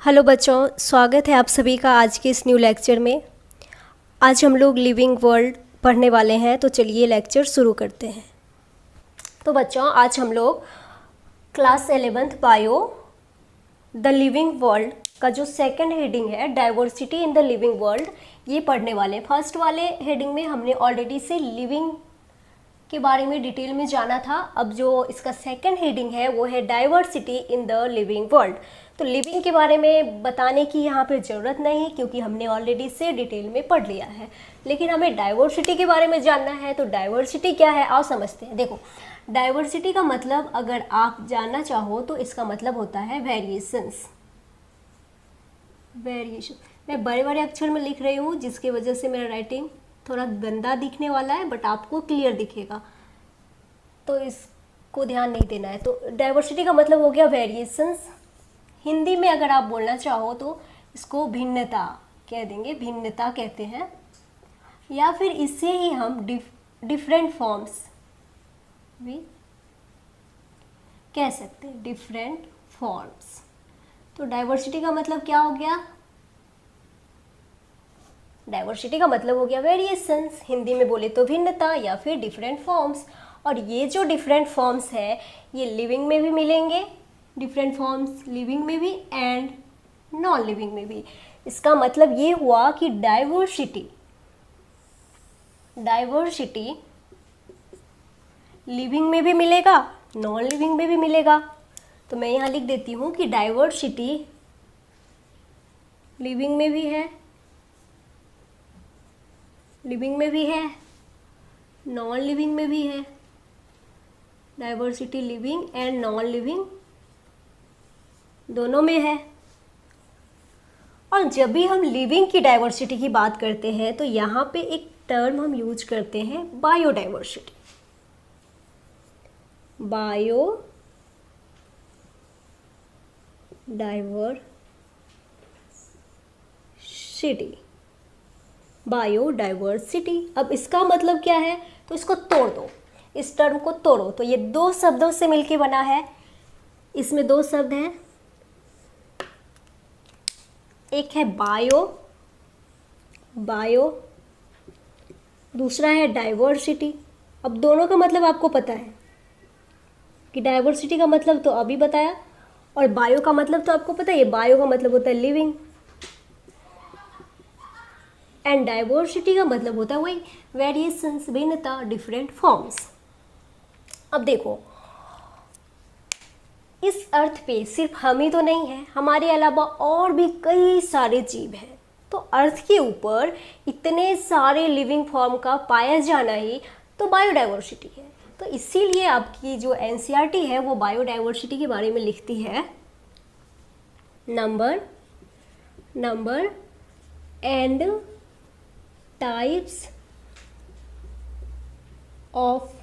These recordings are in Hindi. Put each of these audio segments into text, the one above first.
हेलो बच्चों, स्वागत है आप सभी का आज के इस न्यू लेक्चर में। आज हम लोग लिविंग वर्ल्ड पढ़ने वाले हैं, तो चलिए लेक्चर शुरू करते हैं। तो बच्चों, आज हम लोग class 11th bio the living world का जो सेकंड हेडिंग है diversity in the living world, ये पढ़ने वाले हैं। फर्स्ट वाले हेडिंग में हमने ऑलरेडी से लिविंग के बारे में डिटेल में जाना था। अब जो इसका सेकंड हेडिंग है वो है diversity in the living world. तो लिविंग के बारे में बताने की यहाँ पे ज़रूरत नहीं, क्योंकि हमने ऑलरेडी से डिटेल में पढ़ लिया है। लेकिन हमें डाइवर्सिटी के बारे में जानना है, तो डाइवर्सिटी क्या है आओ समझते हैं। देखो, डाइवर्सिटी का मतलब अगर आप जानना चाहो तो इसका मतलब होता है वेरिएशंस। वेरिएशन मैं बड़े बड़े अक्षर में लिख रही हूँ, जिसकी वजह से मेरा राइटिंग थोड़ा गंदा दिखने वाला है, बट आपको क्लियर दिखेगा, तो इसको ध्यान नहीं देना है। तो डाइवर्सिटी का मतलब हो गया वेरिएशंस। हिंदी में अगर आप बोलना चाहो तो इसको भिन्नता कह देंगे, भिन्नता कहते हैं, या फिर इससे ही हम डिफरेंट फॉर्म्स भी कह सकते हैं, डिफरेंट फॉर्म्स। तो डाइवर्सिटी का मतलब क्या हो गया? डाइवर्सिटी का मतलब हो गया वेरिएशंस, हिंदी में बोले तो भिन्नता या फिर डिफरेंट फॉर्म्स। और ये जो डिफरेंट फॉर्म्स है ये लिविंग में भी मिलेंगे, डिफरेंट फॉर्म्स लिविंग में भी एंड नॉन लिविंग में भी। इसका मतलब ये हुआ कि डाइवर्सिटी लिविंग में भी मिलेगा, नॉन लिविंग में भी मिलेगा। तो मैं यहाँ लिख देती हूँ कि डाइवर्सिटी लिविंग में भी है, लिविंग में भी है, नॉन लिविंग में भी है। Diversity living and non living दोनों में है। और जब भी हम लिविंग की डाइवर्सिटी की बात करते हैं तो यहाँ पे एक टर्म हम यूज करते हैं बायोडाइवर्सिटी। बायोडाइवर्सिटी। अब इसका मतलब क्या है? तो इसको तोड़ दो, इस टर्म को तोड़ो। तो ये दो शब्दों से मिलके बना है। इसमें दो शब्द हैं, एक है बायो, दूसरा है डाइवर्सिटी। अब दोनों का मतलब आपको पता है कि डाइवर्सिटी का मतलब तो अभी बताया, और बायो का मतलब तो आपको पता है, बायो का मतलब होता है लिविंग, एंड डाइवर्सिटी का मतलब होता है वही वेरिएशंस, भिन्नता, डिफरेंट फॉर्म्स। अब देखो, इस अर्थ पे सिर्फ हम ही तो नहीं है, हमारे अलावा और भी कई सारे जीव हैं। तो अर्थ के ऊपर इतने सारे लिविंग फॉर्म का पाया जाना ही तो बायोडाइवर्सिटी है। तो इसीलिए आपकी जो एनसीईआरटी है वो बायोडाइवर्सिटी के बारे में लिखती है number and types of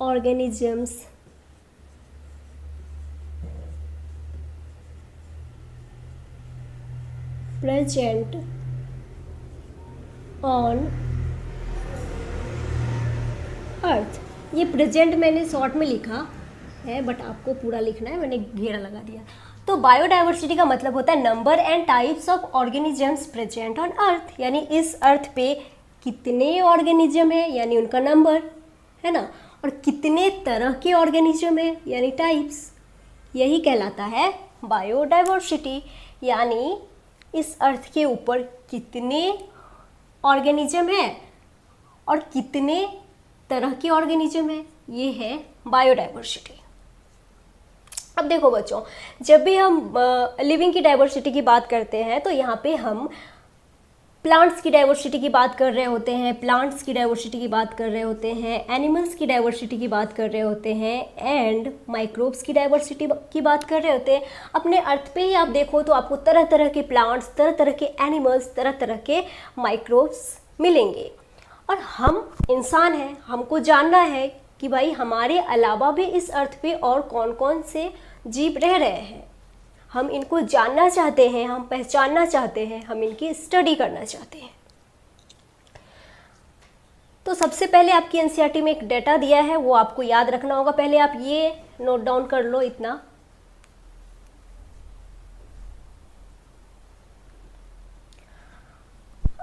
organisms present on earth. ये प्रेजेंट मैंने शॉर्ट में लिखा है, बट आपको पूरा लिखना है, मैंने घेरा लगा दिया। तो बायोडाइवर्सिटी का मतलब होता है number and types of organisms present on earth, यानी इस अर्थ पे कितने ऑर्गेनिज्म है, यानी उनका नंबर है ना, और कितने तरह के ऑर्गेनिज्म है, यानी टाइप्स, यही कहलाता है बायोडाइवर्सिटी। यानी इस अर्थ के ऊपर कितने ऑर्गेनिज्म है और कितने तरह के ऑर्गेनिज्म है, ये है बायोडाइवर्सिटी। अब देखो बच्चों, जब भी हम लिविंग की डाइवर्सिटी की बात करते हैं तो यहाँ पे हम प्लांट्स की डाइवर्सिटी की बात कर रहे होते हैं, प्लांट्स की डाइवर्सिटी की बात कर रहे होते हैं, एनिमल्स की डाइवर्सिटी की बात कर रहे होते हैं, एंड माइक्रोब्स की डाइवर्सिटी की बात कर रहे होते हैं। अपने अर्थ पे ही आप देखो तो आपको तरह तरह के प्लांट्स, तरह तरह के एनिमल्स, तरह तरह के माइक्रोब्स मिलेंगे। और हम इंसान हैं, हमको जानना है कि भाई हमारे अलावा भी इस अर्थ पे और कौन कौन से जीव रह रहे हैं। हम इनको जानना चाहते हैं, हम पहचानना चाहते हैं, हम इनकी स्टडी करना चाहते हैं। तो सबसे पहले आपकी एनसीईआरटी में एक डेटा दिया है, वो आपको याद रखना होगा। पहले आप ये नोट डाउन कर लो इतना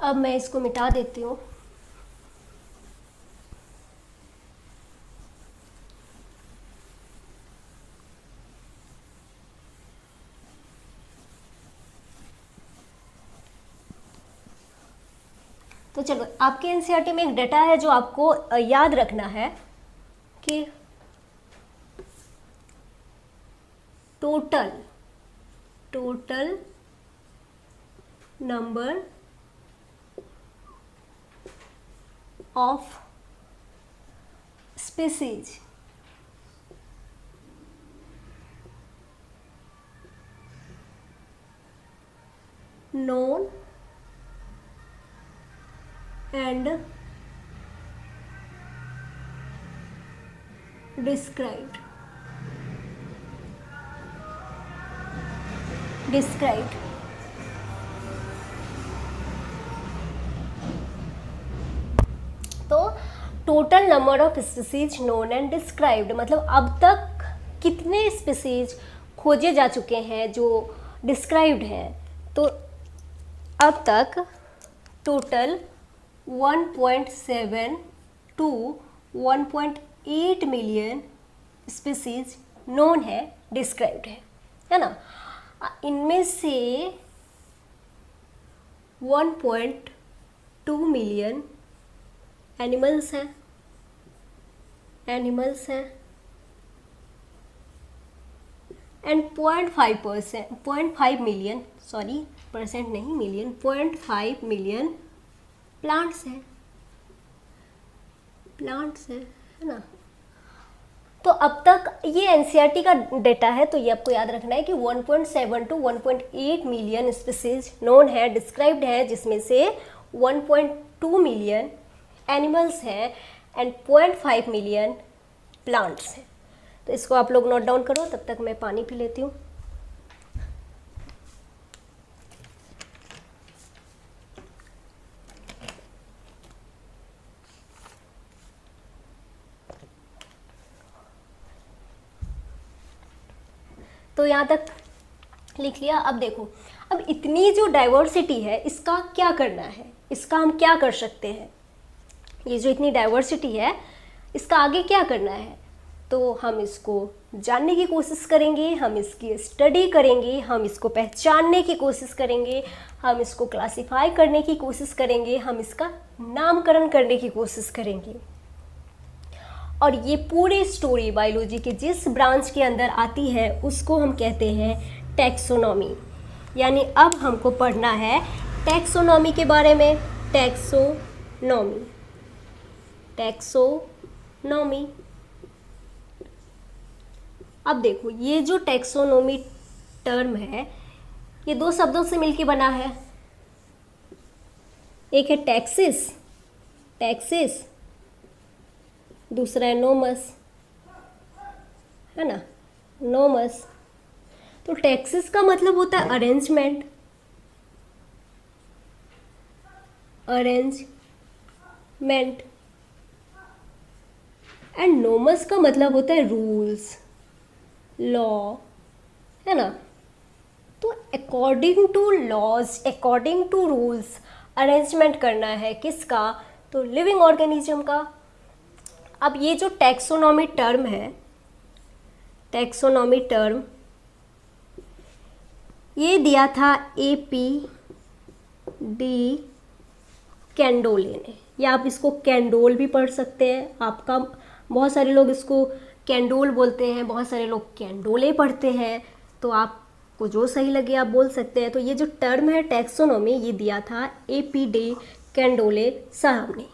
अब मैं इसको मिटा देती हूँ। तो चलो, आपके एनसीईआरटी में एक डेटा है जो आपको याद रखना है कि total number of species known and described तो total number of species known and described मतलब अब तक कितने स्पीसीज खोजे जा चुके हैं जो डिस्क्राइब्ड हैं। तो अब तक total 1.7 to 1.8 million species known है, डिस्क्राइब्ड है ना। इनमें से 1.2 मिलियन एनिमल्स हैं एंड 0.5 मिलियन, सॉरी परसेंट नहीं मिलियन, 0.5 मिलियन प्लांट्स हैं, है ना। तो अब तक ये एनसीईआरटी का डेटा है, तो ये आपको याद रखना है कि 1.7 टू 1.8 मिलियन स्पीसीज नोन है, डिस्क्राइब्ड है, जिसमें से 1.2 मिलियन एनिमल्स हैं एंड 0.5 मिलियन प्लांट्स हैं। तो इसको आप लोग नोट डाउन करो, तब तक मैं पानी पी लेती हूँ। तो यहाँ तक लिख लिया। अब देखो, अब इतनी जो डाइवर्सिटी है इसका क्या करना है, इसका हम क्या कर सकते हैं। ये जो इतनी डाइवर्सिटी है इसका आगे क्या करना है, तो हम इसको जानने की कोशिश करेंगे, हम इसकी स्टडी करेंगे, हम इसको पहचानने की कोशिश करेंगे, हम इसको क्लासिफाई करने की कोशिश करेंगे, हम इसका नामकरण करने की कोशिश करेंगे। और ये पूरी स्टोरी बायोलॉजी के जिस ब्रांच के अंदर आती है उसको हम कहते हैं टैक्सोनॉमी। यानी अब हमको पढ़ना है टैक्सोनॉमी के बारे में। टैक्सोनॉमी। अब देखो, ये जो टैक्सोनॉमी टर्म है ये दो शब्दों से मिलकर बना है। एक है टैक्सिस, दूसरा है नोमस, है ना, नोमस। तो टैक्सिस का मतलब होता है अरेंजमेंट एंड नोमस का मतलब होता है रूल्स, लॉ, है ना। तो according to laws, according to rules arrangement करना है किसका, तो लिविंग ऑर्गेनिज्म का। अब ये जो टैक्सोनॉमी टर्म है, ये दिया था AP डी कैंडोले ने, या आप इसको कैंडोल भी पढ़ सकते हैं। आपका बहुत सारे लोग इसको कैंडोल बोलते हैं, बहुत सारे लोग कैंडोले पढ़ते हैं, तो आपको जो सही लगे आप बोल सकते हैं। तो ये जो टर्म है टैक्सोनॉमी, ये दिया था AP डी कैंडोले साहब ने।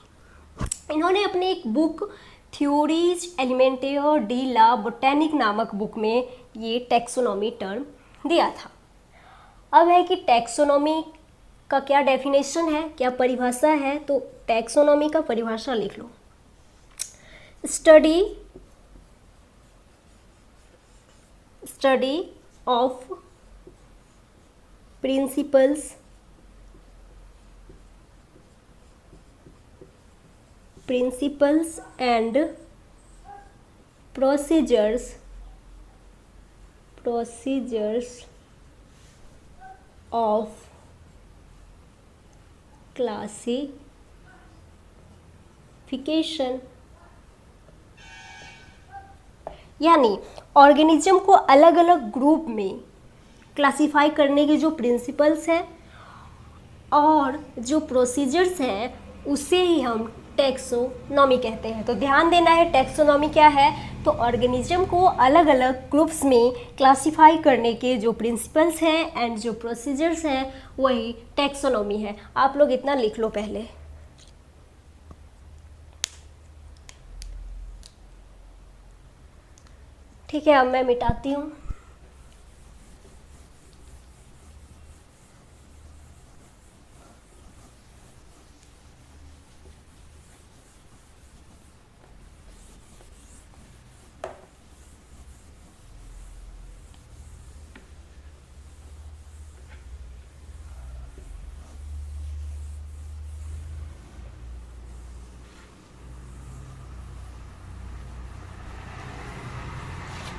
इन्होंने अपनी एक बुक थ्योरीज एलिमेंटेयर डी ला बोटेनिक नामक बुक में ये टैक्सोनॉमी टर्म दिया था। अब है कि टैक्सोनॉमी का क्या डेफिनेशन है, क्या परिभाषा है। तो टैक्सोनॉमी का परिभाषा लिख लो, study of principles and procedures of classification, यानी ऑर्गेनिज्म को अलग अलग ग्रुप में क्लासिफाई करने के जो प्रिंसिपल्स हैं और जो प्रोसीजर्स हैं उसे ही हम टैक्सोनॉमी कहते हैं। तो ध्यान देना है टैक्सोनॉमी क्या है, तो ऑर्गेनिज्म को अलग अलग ग्रुप्स में क्लासिफाई करने के जो प्रिंसिपल्स हैं एंड जो प्रोसीजर्स हैं वही टैक्सोनॉमी है। आप लोग इतना लिख लो पहले। ठीक है, अब मैं मिटाती हूँ।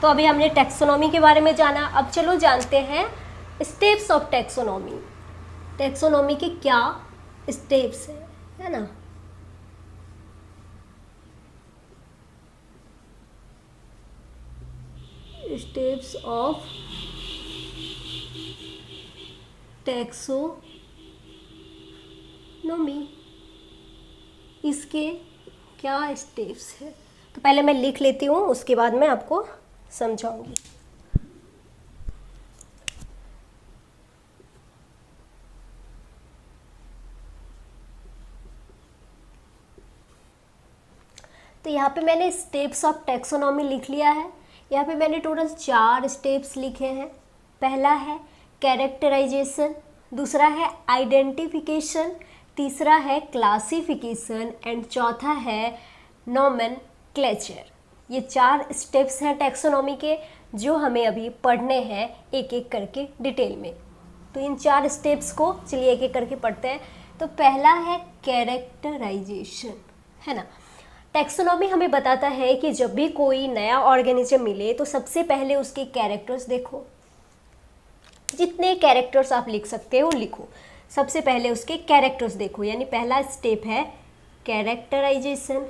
तो अभी हमने टैक्सोनॉमी के बारे में जाना, अब चलो जानते हैं स्टेप्स ऑफ टैक्सोनॉमी। टैक्सोनॉमी के क्या स्टेप्स हैं, है ना। स्टेप्स ऑफ टैक्सोनॉमी, इसके क्या स्टेप्स हैं, तो पहले मैं लिख लेती हूँ, उसके बाद मैं आपको समझाऊंगी। तो यहाँ पे मैंने स्टेप्स ऑफ टैक्सोनॉमी लिख लिया है। यहाँ पे मैंने टोटल 4 स्टेप्स लिखे हैं। पहला है कैरेक्टराइजेशन, दूसरा है आइडेंटिफिकेशन, तीसरा है क्लासिफिकेशन एंड चौथा है नोमेनक्लेचर। ये 4 स्टेप्स हैं टैक्सोनॉमी के, जो हमें अभी पढ़ने हैं एक एक करके डिटेल में। तो इन 4 स्टेप्स को चलिए एक एक करके पढ़ते हैं। तो पहला है कैरेक्टराइजेशन, है ना। टैक्सोनॉमी हमें बताता है कि जब भी कोई नया ऑर्गेनिज्म मिले तो सबसे पहले उसके कैरेक्टर्स देखो, जितने कैरेक्टर्स आप लिख सकते हो लिखो। सबसे पहले उसके कैरेक्टर्स देखो, यानी पहला स्टेप है कैरेक्टराइजेशन।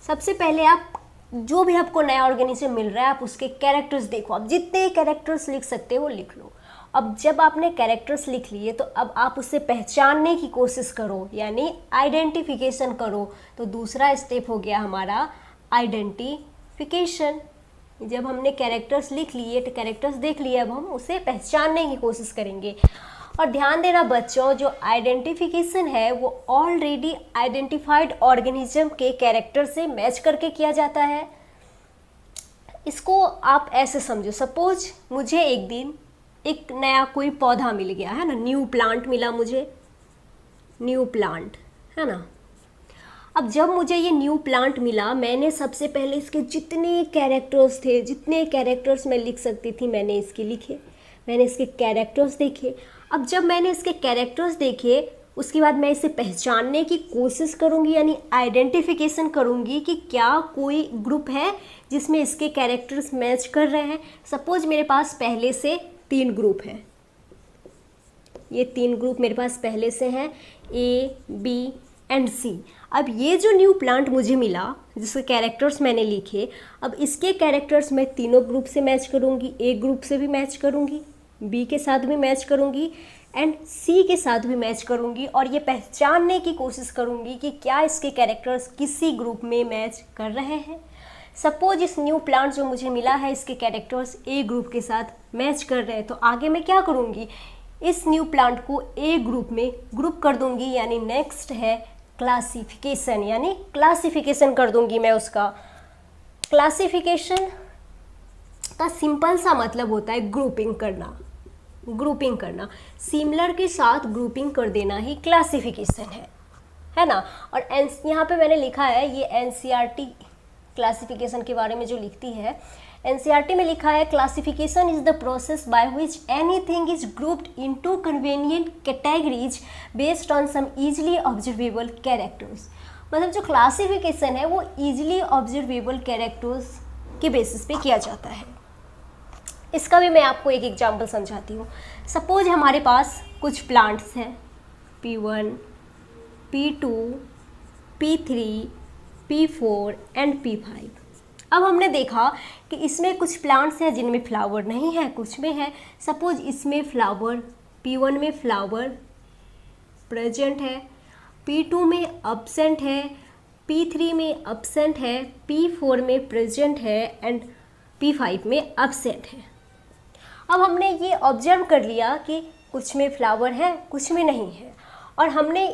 सबसे पहले आप जो भी आपको नया ऑर्गेनिज्म मिल रहा है आप उसके कैरेक्टर्स देखो, आप जितने कैरेक्टर्स लिख सकते हो वो लिख लो। अब जब आपने कैरेक्टर्स लिख लिए तो अब आप उसे पहचानने की कोशिश करो, यानी आइडेंटिफिकेशन करो। तो दूसरा स्टेप हो गया हमारा आइडेंटिफिकेशन। जब हमने कैरेक्टर्स लिख लिए तो कैरेक्टर्स देख लिए, अब हम उसे पहचानने की कोशिश करेंगे। और ध्यान देना बच्चों, जो आइडेंटिफिकेशन है वो ऑलरेडी आइडेंटिफाइड ऑर्गेनिज्म के कैरेक्टर से मैच करके किया जाता है। इसको आप ऐसे समझो, सपोज मुझे एक दिन एक नया कोई पौधा मिल गया है ना, न्यू प्लांट मिला मुझे, न्यू प्लांट, है ना। अब जब मुझे ये न्यू प्लांट मिला, मैंने सबसे पहले इसके जितने कैरेक्टर्स थे, जितने कैरेक्टर्स मैं लिख सकती थी मैंने इसके लिखे, मैंने इसके कैरेक्टर्स देखे। अब जब मैंने इसके कैरेक्टर्स देखे उसके बाद मैं इसे पहचानने की कोशिश करूँगी, यानी आइडेंटिफिकेशन करूँगी कि क्या कोई ग्रुप है जिसमें इसके कैरेक्टर्स मैच कर रहे हैं। सपोज मेरे पास पहले से 3 ग्रुप हैं, ये 3 ग्रुप मेरे पास पहले से हैं, ए, बी एंड सी। अब ये जो न्यू प्लांट मुझे मिला जिसके कैरेक्टर्स मैंने लिखे, अब इसके कैरेक्टर्स मैं तीनों ग्रुप से मैच करूँगी, ए ग्रुप से भी मैच करूँगी, बी के साथ भी मैच करूँगी एंड सी के साथ भी मैच करूँगी, और ये पहचानने की कोशिश करूँगी कि क्या इसके कैरेक्टर्स किसी ग्रुप में मैच कर रहे हैं। सपोज इस न्यू प्लांट जो मुझे मिला है इसके कैरेक्टर्स ए ग्रुप के साथ मैच कर रहे हैं, तो आगे मैं क्या करूँगी, इस न्यू प्लांट को ए ग्रुप में ग्रुप कर दूँगी, यानी नेक्स्ट है क्लासिफिकेशन, यानी क्लासिफिकेशन कर दूँगी मैं उसका। क्लासिफिकेशन का सिंपल सा मतलब होता है ग्रुपिंग करना, ग्रुपिंग करना, सिमिलर के साथ ग्रुपिंग कर देना ही क्लासिफिकेशन है ना। और यहाँ पे मैंने लिखा है, ये एनसीईआरटी क्लासिफिकेशन के बारे में जो लिखती है, एनसीईआरटी में लिखा है classification is the process by which anything is grouped into convenient categories based on some easily observable characters. मतलब जो क्लासिफिकेशन है वो इजीली ऑब्जर्वेबल कैरेक्टर्स के बेसिस पे किया जाता है। इसका भी मैं आपको एक एग्जांपल समझाती हूँ। सपोज हमारे पास कुछ प्लांट्स हैं, P1, P2, P3, P4 and P5। अब हमने देखा कि इसमें कुछ प्लांट्स हैं जिनमें फ्लावर नहीं है, कुछ में है। सपोज इसमें फ्लावर, P1 में फ्लावर प्रेजेंट है, P2 में अब्सेंट है, P3 में अब्सेंट है, P4 में प्रेजेंट है एंड P5 में अब्सेंट है। अब हमने ये ऑब्जर्व कर लिया कि कुछ में फ्लावर है, कुछ में नहीं है, और हमने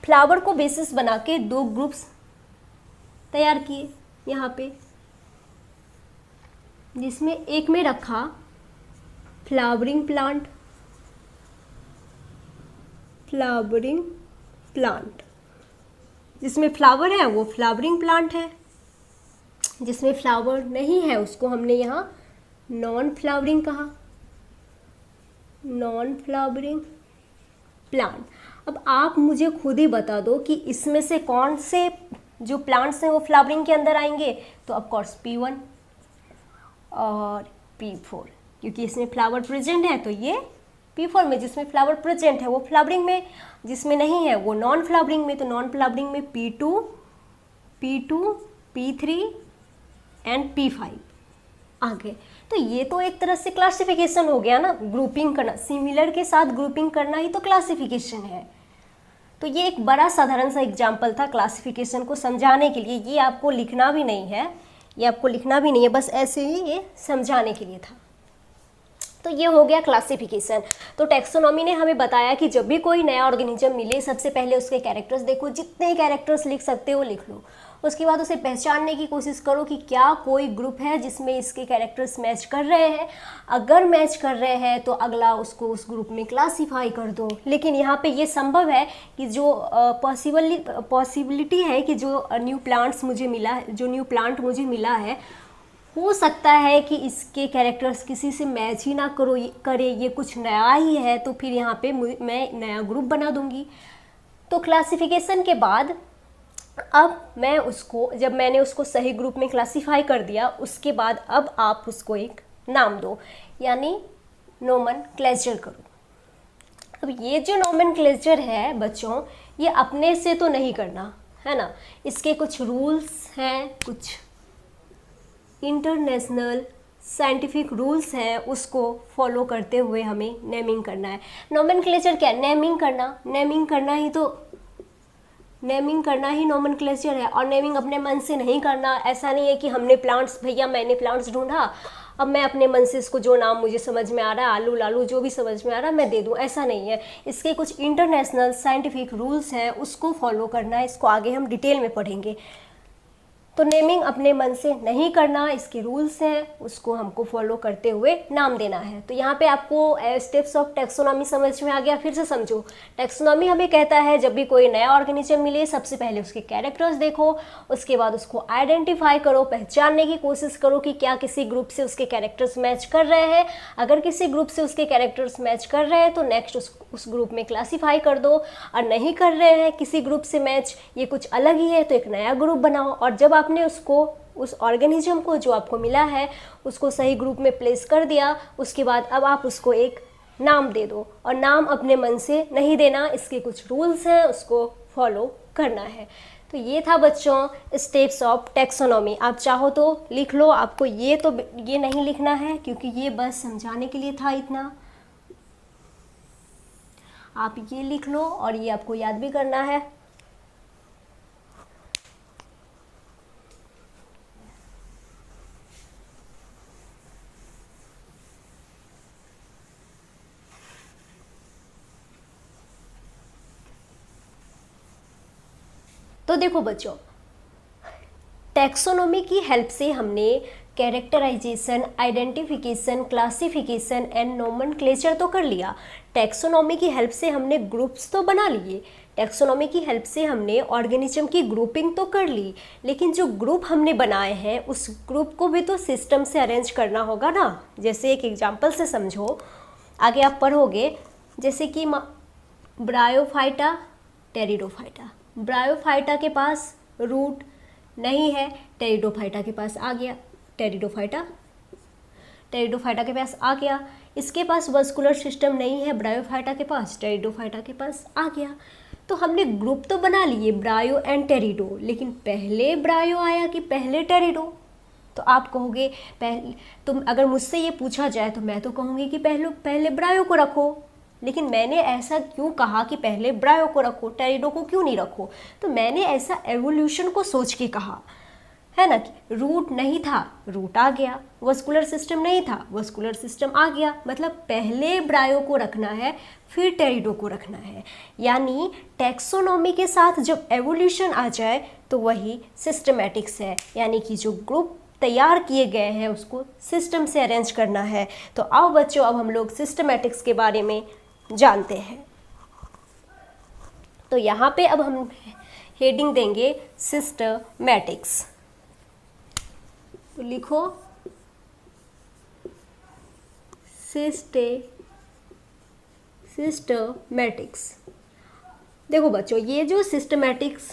फ्लावर को बेसिस बना के दो ग्रुप्स तैयार किए यहाँ पे, जिसमें एक में रखा फ्लावरिंग प्लांट, जिसमें फ्लावर है वो फ्लावरिंग प्लांट है, जिसमें फ्लावर नहीं है उसको हमने यहाँ नॉन फ्लावरिंग कहा, नॉन फ्लावरिंग प्लांट। अब आप मुझे खुद ही बता दो कि इसमें से कौन से जो प्लांट्स हैं वो फ्लावरिंग के अंदर आएंगे। तो ऑफ कोर्स P1 और P4, क्योंकि इसमें फ्लावर प्रेजेंट है तो ये P4 में, जिसमें फ्लावर प्रेजेंट है वो फ्लावरिंग में, जिसमें नहीं है वो नॉन फ्लावरिंग में। तो नॉन फ्लावरिंग में P2, P3 एंड P5 आ गए। तो ये तो एक तरह से क्लासिफिकेशन हो गया ना, ग्रुपिंग करना, सिमिलर के साथ ग्रुपिंग करना ही तो क्लासिफिकेशन है। तो ये एक बड़ा साधारण सा एग्जाम्पल था क्लासिफिकेशन को समझाने के लिए। ये आपको लिखना भी नहीं है, बस ऐसे ही ये समझाने के लिए था। तो ये हो गया क्लासिफिकेशन। तो टैक्सोनॉमी ने हमें बताया कि जब भी कोई नया ऑर्गेनिज्म मिले, सबसे पहले उसके कैरेक्टर्स देखो, जितने कैरेक्टर्स लिख सकते हो लिख लो। उसके बाद उसे पहचानने की कोशिश करो कि क्या कोई ग्रुप है जिसमें इसके कैरेक्टर्स मैच कर रहे हैं। अगर मैच कर रहे हैं तो अगला उसको उस ग्रुप में क्लासीफाई कर दो। लेकिन यहाँ पे ये संभव है कि जो पॉसिबिलिटी है कि जो न्यू प्लांट मुझे मिला है, हो सकता है कि इसके कैरेक्टर्स किसी से मैच ही ना करे, ये कुछ नया ही है, तो फिर यहाँ पे मैं नया ग्रुप बना दूंगी। तो क्लासिफिकेशन के बाद अब जब मैंने उसको सही ग्रुप में क्लासीफाई कर दिया, उसके बाद अब आप उसको एक नाम दो, यानी नोमेनक्लेचर करो। अब ये जो नोमेनक्लेचर है बच्चों, ये अपने से तो नहीं करना है ना, इसके कुछ रूल्स हैं, कुछ इंटरनेशनल साइंटिफिक रूल्स हैं, उसको फॉलो करते हुए हमें नेमिंग करना है। नोमेनक्लेचर क्या है? नेमिंग करना ही नोमेनक्लेचर है। और नेमिंग अपने मन से नहीं करना। ऐसा नहीं है कि मैंने प्लांट्स ढूंढा, अब मैं अपने मन से इसको जो नाम मुझे समझ में आ रहा है, आलू लालू जो भी समझ में आ रहा है मैं दे दूं, ऐसा नहीं है। इसके कुछ इंटरनेशनल साइंटिफिक रूल्स हैं, उसको फॉलो करना है। इसको आगे हम डिटेल में पढ़ेंगे। तो नेमिंग अपने मन से नहीं करना, इसके रूल्स हैं, उसको हमको फॉलो करते हुए नाम देना है। तो यहाँ पे आपको स्टेप्स ऑफ टैक्सोनॉमी समझ में आ गया। फिर से समझो, टैक्सोनॉमी हमें कहता है जब भी कोई नया ऑर्गेनिज्म मिले, सबसे पहले उसके कैरेक्टर्स देखो, उसके बाद उसको आइडेंटिफाई करो, पहचानने की कोशिश करो कि क्या किसी ग्रुप से उसके कैरेक्टर्स मैच कर रहे हैं। अगर किसी ग्रुप से उसके कैरेक्टर्स मैच कर रहे हैं तो नेक्स्ट उस ग्रुप में क्लासीफाई कर दो, और नहीं कर रहे हैं किसी ग्रुप से मैच, ये कुछ अलग ही है, तो एक नया ग्रुप बनाओ। और जब आपने उस ऑर्गेनिज्म को जो आपको मिला है उसको सही ग्रुप में प्लेस कर दिया, उसके बाद अब आप उसको एक नाम दे दो। और नाम अपने मन से नहीं देना, इसके कुछ रूल्स हैं, उसको फॉलो करना है। तो ये था बच्चों स्टेप्स ऑफ टैक्सोनॉमी। आप चाहो तो लिख लो, आपको ये नहीं लिखना है क्योंकि ये बस समझाने के लिए था इतना। आप ये लिख लो और ये आपको याद भी करना है। तो देखो बच्चों, टैक्सोनॉमी की हेल्प से हमने characterisation, identification, classification and nomenclature तो कर लिया। टैक्सोनॉमी की हेल्प से हमने ग्रुप्स तो बना लिए, टैक्सोनॉमी की हेल्प से हमने ऑर्गेनिज्म की ग्रुपिंग तो कर ली, लेकिन जो ग्रुप हमने बनाए हैं उस ग्रुप को भी तो सिस्टम से अरेंज करना होगा ना। जैसे एक एग्जांपल से समझो, आगे आप पढ़ोगे, जैसे कि ब्रायोफाइटा, टेरिडोफाइटा। ब्रायोफाइटा के पास रूट नहीं है, टेरिडोफाइटा के पास आ गया। टेरिडोफाइटा टेरिडोफाइटा के पास आ गया। इसके पास वस्कुलर सिस्टम नहीं है, ब्रायोफाइटा के पास, टेरिडोफाइटा के पास आ गया। तो हमने ग्रुप तो बना लिए ब्रायो एंड टेरिडो, लेकिन पहले ब्रायो आया कि पहले टेरिडो? तो आप कहोगे पहले, तुम अगर मुझसे ये पूछा जाए तो मैं तो कहूँगी कि पहले ब्रायो को रखो, लेकिन मैंने ऐसा क्यों कहा कि पहले ब्रायो को रखो, टेरिडो को क्यों नहीं रखो? तो मैंने ऐसा एवोल्यूशन को सोच के कहा, है ना, कि रूट नहीं था, रूट आ गया, वस्कुलर सिस्टम नहीं था, वस्कुलर सिस्टम आ गया, मतलब पहले ब्रायो को रखना है फिर टेरिडो को रखना है। यानी टैक्सोनॉमी के साथ जब एवोल्यूशन आ जाए तो वही सिस्टमैटिक्स है, यानी कि जो ग्रुप तैयार किए गए हैं उसको सिस्टम से अरेंज करना है। तो आओ बच्चों, अब हम लोग सिस्टमैटिक्स के बारे में जानते हैं। तो यहाँ पे अब हम हेडिंग देंगे सिस्टमैटिक्स। तो लिखो सिस्टमैटिक्स। देखो बच्चों, ये जो सिस्टमैटिक्स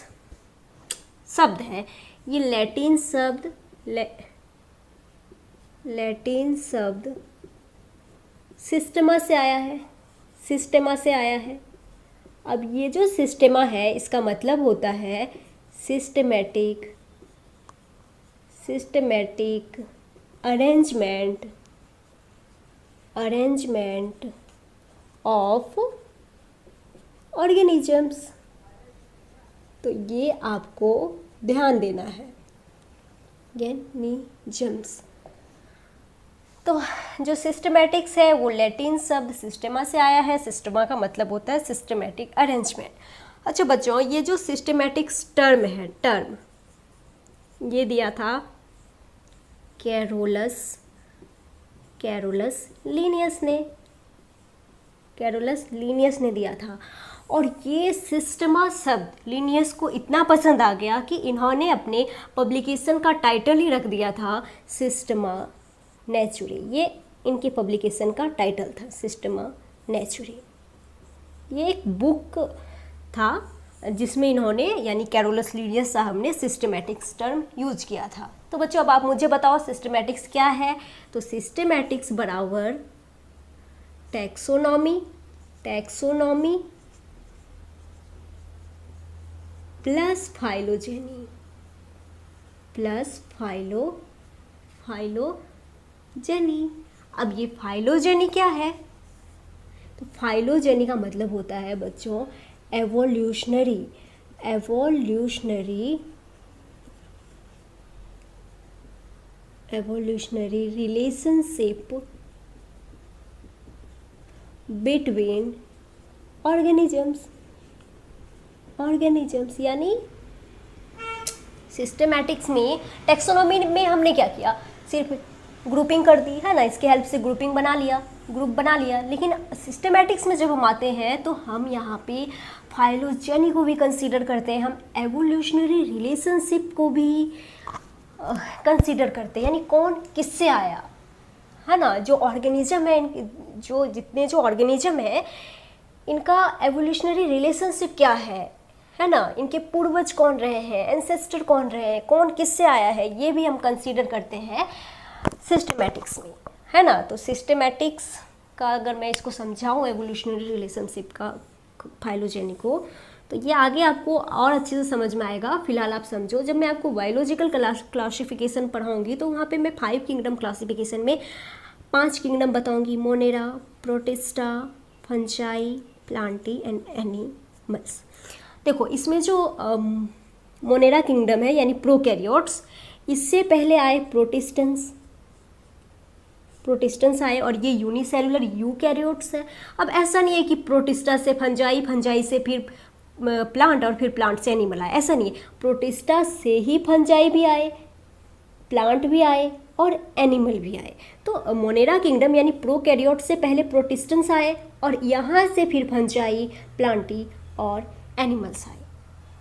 शब्द है ये लैटिन शब्द सिस्टमा से आया है, सिस्टेमा से आया है। अब ये जो सिस्टेमा है इसका मतलब होता है सिस्टमैटिक अरेंजमेंट ऑफ ऑर्गेनिजम्स। तो ये आपको ध्यान देना है, ऑर्गेनिजम्स। तो जो सिस्टमैटिक्स है वो लैटिन शब्द सिस्टेमा से आया है। सिस्टेमा का मतलब होता है सिस्टमैटिक अरेंजमेंट। अच्छा बच्चों, ये जो सिस्टमैटिक्स टर्म है, टर्म ये दिया था कैरोलस लीनियस ने दिया था। और ये सिस्टमा शब्द लीनियस को इतना पसंद आ गया कि इन्होंने अपने पब्लिकेशन का टाइटल ही रख दिया था सिस्टमा नेचुरी। ये इनकी पब्लिकेशन का टाइटल था, सिस्टमा नेचुरी। ये एक बुक था जिसमें इन्होंने यानी कैरोलस लीनियस साहब ने सिस्टमैटिक्स टर्म यूज किया था। तो बच्चों अब आप मुझे बताओ सिस्टमैटिक्स क्या है? तो सिस्टमैटिक्स बराबर टैक्सोनॉमी प्लस फाइलोजेनी अब ये फाइलोजेनी क्या है? तो फाइलोजेनी का मतलब होता है बच्चों एवोल्यूशनरी रिलेशनशिप बिटवीन ऑर्गेनिजम्स। यानी सिस्टमैटिक्स में, टैक्सोनॉमी में हमने क्या किया, सिर्फ ग्रुपिंग कर दी, है ना, इसके हेल्प से ग्रुप बना लिया। लेकिन सिस्टमैटिक्स में जब हम आते हैं तो हम यहाँ पे फाइलोजेनी को भी कंसीडर करते हैं, हम एवोल्यूशनरी रिलेशनशिप को भी कंसीडर करते हैं। यानी कौन किससे आया, है ना, जो ऑर्गेनिज्म है, जितने ऑर्गेनिज्म है इनका एवोल्यूशनरी रिलेशनशिप क्या है ना, इनके पूर्वज कौन रहे हैं, एंसेस्टर कौन रहे हैं, कौन किससे आया है, ये भी हम कंसीडर करते हैं सिस्टमैटिक्स में, है ना। तो सिस्टमैटिक्स का अगर मैं इसको समझाऊँ एवोल्यूशनरी रिलेशनशिप का फाइलोजेनी को, तो ये आगे आपको और अच्छे से समझ में आएगा। फिलहाल आप समझो, जब मैं आपको बायोलॉजिकल क्लासिफिकेशन पढ़ाऊँगी तो वहाँ पे मैं 5 किंगडम क्लासिफिकेशन में 5 किंगडम बताऊँगी, Monera, protista, fungi, Plantae and animals. देखो इसमें जो मोनेरा किंगडम है यानी प्रोकैरियोट्स, इससे पहले आए प्रोटिस्टेंस आए और ये यूनिसेलुलर यूकैरियोट्स है। अब ऐसा नहीं है कि प्रोटिस्टा से फंजाई, फंजाई से फिर प्लांट और फिर प्लांट से एनिमल आए, ऐसा नहीं है। प्रोटिस्टा से ही फंजाई भी आए, प्लांट भी आए और एनिमल भी आए। तो मोनेरा किंगडम यानी प्रोकैरियोट से पहले प्रोटिस्टेंस आए और यहाँ से फिर फंजाई, प्लांटी और एनिमल्स आए।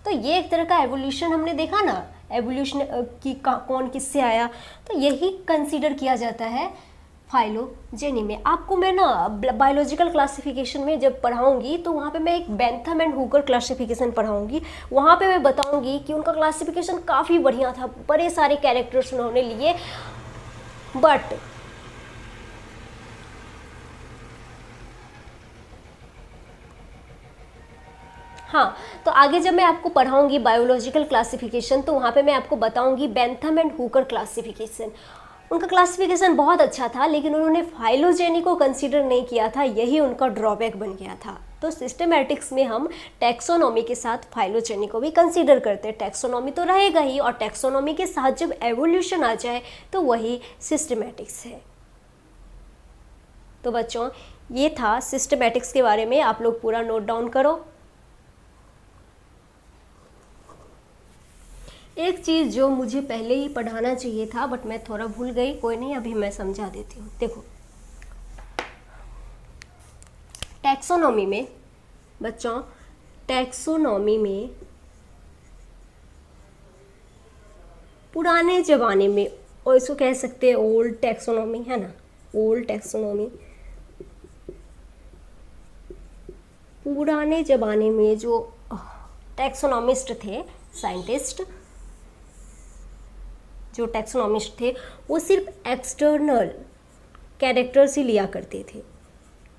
तो ये एक तरह का एवोल्यूशन हमने देखा ना, एवोल्यूशन की कौन किससे आया, तो यही कंसीडर किया जाता है फाइलोजेनी में। आपको मैं ना बायोलॉजिकल क्लासिफिकेशन में जब पढ़ाऊंगी तो वहाँ पे मैं एक बेंथम एंड हुकर क्लासिफिकेशन पढ़ाऊंगी, वहाँ पे मैं बताऊंगी कि उनका क्लासिफिकेशन काफ़ी बढ़िया था, बड़े सारे कैरेक्टर्स उन्होंने लिए, बट हाँ, तो आगे जब मैं आपको पढ़ाऊंगी बायोलॉजिकल क्लासिफिकेशन, तो वहाँ पे मैं आपको बताऊंगी बेंथम एंड हुकर क्लासिफिकेशन। उनका क्लासिफिकेशन बहुत अच्छा था, लेकिन उन्होंने फाइलोजेनी को कंसीडर नहीं किया था, यही उनका ड्रॉबैक बन गया था। तो सिस्टमैटिक्स में हम टैक्सोनॉमी के साथ फाइलोजेनी को भी कंसीडर करते हैं। टैक्सोनॉमी तो रहेगा ही, और टैक्सोनॉमी के साथ जब एवोल्यूशन आ जाए तो वही सिस्टमैटिक्स है। तो बच्चों, ये था सिस्टमैटिक्स के बारे में, आप लोग पूरा नोट डाउन करो। एक चीज़ जो मुझे पहले ही पढ़ाना चाहिए था बट मैं थोड़ा भूल गई, कोई नहीं, अभी मैं समझा देती हूँ। देखो, टैक्सोनॉमी में बच्चों, टैक्सोनॉमी में पुराने ज़माने में, और इसको कह सकते हैं ओल्ड टैक्सोनॉमी, है ना, ओल्ड टैक्सोनॉमी। पुराने ज़माने में जो टैक्सोनॉमिस्ट थे, साइंटिस्ट जो टैक्सोनॉमिस्ट थे, वो सिर्फ एक्सटर्नल कैरेक्टर्स ही लिया करते थे।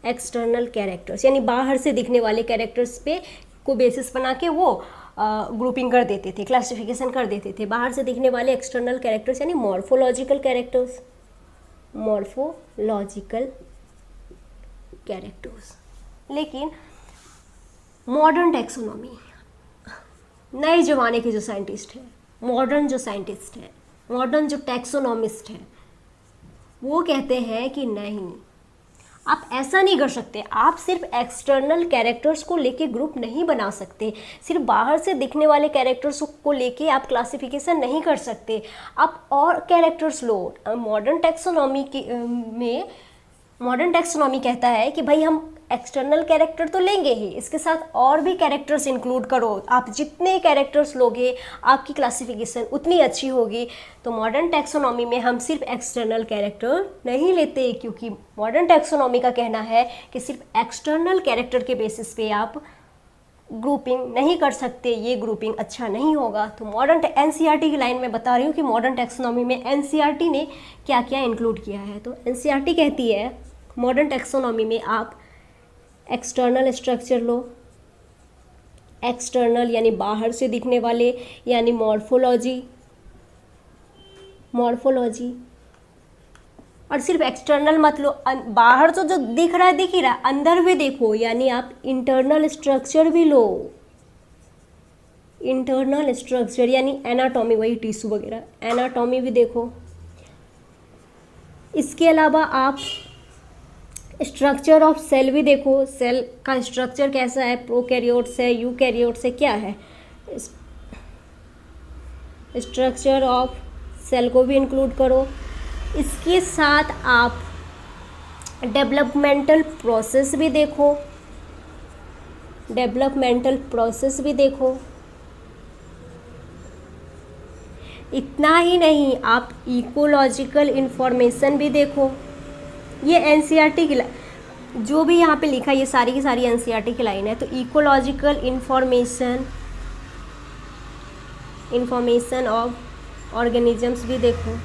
एक्सटर्नल कैरेक्टर्स यानी बाहर से दिखने वाले कैरेक्टर्स पे को बेसिस बना के वो ग्रुपिंग कर देते थे, क्लासिफिकेशन कर देते थे। बाहर से दिखने वाले एक्सटर्नल कैरेक्टर्स यानी मॉर्फोलॉजिकल कैरेक्टर्स, मॉर्फोलॉजिकल कैरेक्टर्स। लेकिन मॉडर्न टैक्सोनॉमी, नए ज़माने के जो साइंटिस्ट हैं, मॉडर्न जो साइंटिस्ट हैं, मॉडर्न जो टैक्सोनॉमिस्ट हैं, वो कहते हैं कि नहीं, आप ऐसा नहीं कर सकते। आप सिर्फ एक्सटर्नल कैरेक्टर्स को लेके ग्रुप नहीं बना सकते, सिर्फ बाहर से दिखने वाले कैरेक्टर्स को लेके आप क्लासिफिकेशन नहीं कर सकते। आप और कैरेक्टर्स लो। मॉडर्न टैक्सोनॉमी कहता है कि भाई हम एक्सटर्नल कैरेक्टर तो लेंगे ही, इसके साथ और भी कैरेक्टर्स इंक्लूड करो। आप जितने कैरेक्टर्स लोगे आपकी क्लासिफिकेशन उतनी अच्छी होगी। तो मॉडर्न टैक्सोनॉमी में हम सिर्फ एक्सटर्नल कैरेक्टर नहीं लेते, क्योंकि मॉडर्न टैक्सोनॉमी का कहना है कि सिर्फ एक्सटर्नल कैरेक्टर के बेसिस पे आप ग्रुपिंग नहीं कर सकते, ये ग्रुपिंग अच्छा नहीं होगा। तो मॉडर्न एनसीईआरटी की लाइन में बता रही हूँ कि मॉडर्न टैक्सोनॉमी में एनसीईआरटी ने क्या क्या इंक्लूड किया है। तो एनसीईआरटी कहती है मॉडर्न टैक्सोनॉमी में आप एक्सटर्नल स्ट्रक्चर लो, एक्सटर्नल यानी बाहर से दिखने वाले, यानी मॉर्फोलॉजी, और सिर्फ एक्सटर्नल मत लो, बाहर तो जो दिख रहा है दिख ही रहा है, अंदर भी देखो, यानी आप इंटरनल स्ट्रक्चर भी लो। इंटरनल स्ट्रक्चर यानी एनाटॉमी, वही टिश्यू वगैरह, एनाटॉमी भी देखो। इसके अलावा आप स्ट्रक्चर ऑफ सेल भी देखो, सेल का स्ट्रक्चर कैसा है, प्रोकैरियोट्स है, यूकैरियोट्स है, क्या है। स्ट्रक्चर ऑफ सेल को भी इंक्लूड करो। इसके साथ आप डेवलपमेंटल प्रोसेस भी देखो, डेवलपमेंटल प्रोसेस भी देखो। इतना ही नहीं, आप इकोलॉजिकल इंफॉर्मेशन भी देखो। ये एनसीईआरटी की जो भी यहाँ पे लिखा है ये सारी की सारी एनसीईआरटी की लाइन है। तो इकोलॉजिकल इंफॉर्मेशन ऑफ ऑर्गेनिजम्स भी देखो।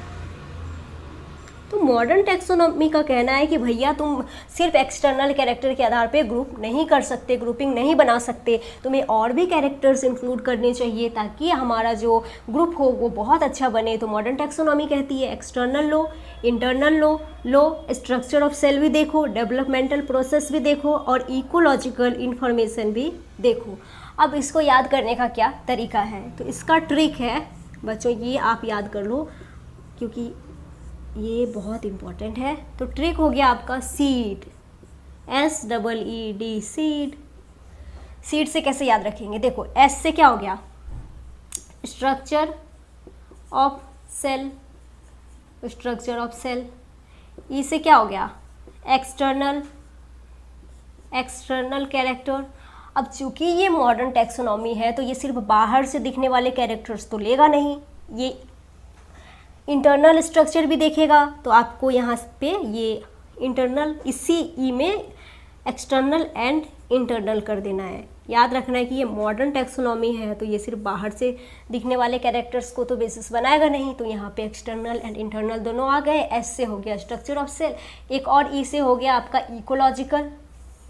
तो मॉडर्न टैक्सोनॉमी का कहना है कि भैया तुम सिर्फ एक्सटर्नल कैरेक्टर के आधार पे ग्रुप नहीं कर सकते, ग्रुपिंग नहीं बना सकते, तुम्हें और भी कैरेक्टर्स इंक्लूड करने चाहिए ताकि हमारा जो ग्रुप हो वो बहुत अच्छा बने। तो मॉडर्न टैक्सोनॉमी कहती है एक्सटर्नल लो, इंटरनल लो, स्ट्रक्चर ऑफ सेल भी देखो, डेवलपमेंटल प्रोसेस भी देखो, और इकोलॉजिकल इंफॉर्मेशन भी देखो। अब इसको याद करने का क्या तरीका है, तो इसका ट्रिक है बच्चों, ये आप याद कर लो क्योंकि ये बहुत इम्पॉर्टेंट है। तो ट्रिक हो गया आपका सीड, SEED, सीड। सीड से कैसे याद रखेंगे, देखो S से क्या हो गया, structure of cell, structure of cell. E से क्या हो गया, एक्सटर्नल कैरेक्टर। अब चूंकि ये मॉडर्न टैक्सोनॉमी है तो ये सिर्फ बाहर से दिखने वाले कैरेक्टर्स तो लेगा नहीं, ये इंटरनल स्ट्रक्चर भी देखेगा। तो आपको यहाँ पे ये इंटरनल, इसी ई में एक्सटर्नल एंड इंटरनल कर देना है। याद रखना है कि ये मॉडर्न टैक्सोनॉमी है तो ये सिर्फ बाहर से दिखने वाले कैरेक्टर्स को तो बेसिस बनाएगा नहीं। तो यहाँ पे एक्सटर्नल एंड इंटरनल दोनों आ गए। S से हो गया स्ट्रक्चर ऑफ सेल, एक और E से हो गया आपका इकोलॉजिकल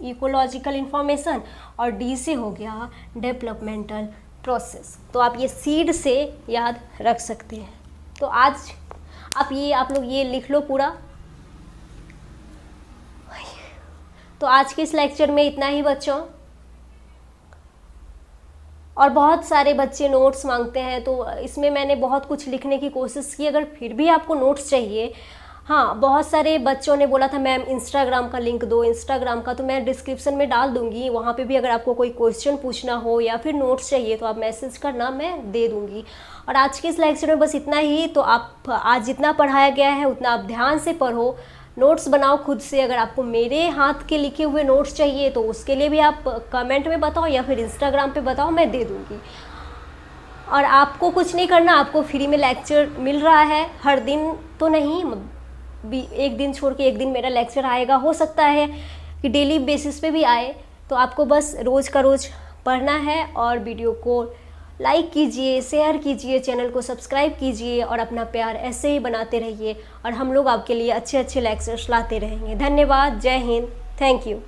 इकोलॉजिकल इंफॉर्मेशन, और डी से हो गया डेवलपमेंटल प्रोसेस। तो आप ये सीड से याद रख सकते हैं। तो आज आप लोग ये लिख लो पूरा। तो आज के इस लेक्चर में इतना ही बच्चों। और बहुत सारे बच्चे नोट्स मांगते हैं, तो इसमें मैंने बहुत कुछ लिखने की कोशिश की। अगर फिर भी आपको नोट्स चाहिए, हाँ, बहुत सारे बच्चों ने बोला था मैम इंस्टाग्राम का लिंक दो, इंस्टाग्राम का, तो मैं डिस्क्रिप्शन में डाल दूंगी। वहाँ पे भी अगर आपको कोई क्वेश्चन पूछना हो या फिर नोट्स चाहिए तो आप मैसेज करना, मैं दे दूंगी। और आज के इस लेक्चर में बस इतना ही। तो आप आज जितना पढ़ाया गया है उतना आप ध्यान से पढ़ो, नोट्स बनाओ खुद से। अगर आपको मेरे हाथ के लिखे हुए नोट्स चाहिए तो उसके लिए भी आप कमेंट में बताओ या फिर इंस्टाग्राम पे बताओ, मैं दे दूँगी। और आपको कुछ नहीं करना, आपको फ्री में लेक्चर मिल रहा है। हर दिन तो नहीं, भी एक दिन छोड़ के एक दिन मेरा लेक्चर आएगा, हो सकता है कि डेली बेसिस पे भी आए। तो आपको बस रोज़ का रोज़ पढ़ना है और वीडियो को लाइक कीजिए, शेयर कीजिए, चैनल को सब्सक्राइब कीजिए और अपना प्यार ऐसे ही बनाते रहिए। और हम लोग आपके लिए अच्छे अच्छे लेक्चर्स लाते रहेंगे। धन्यवाद। जय हिंद। Thank you.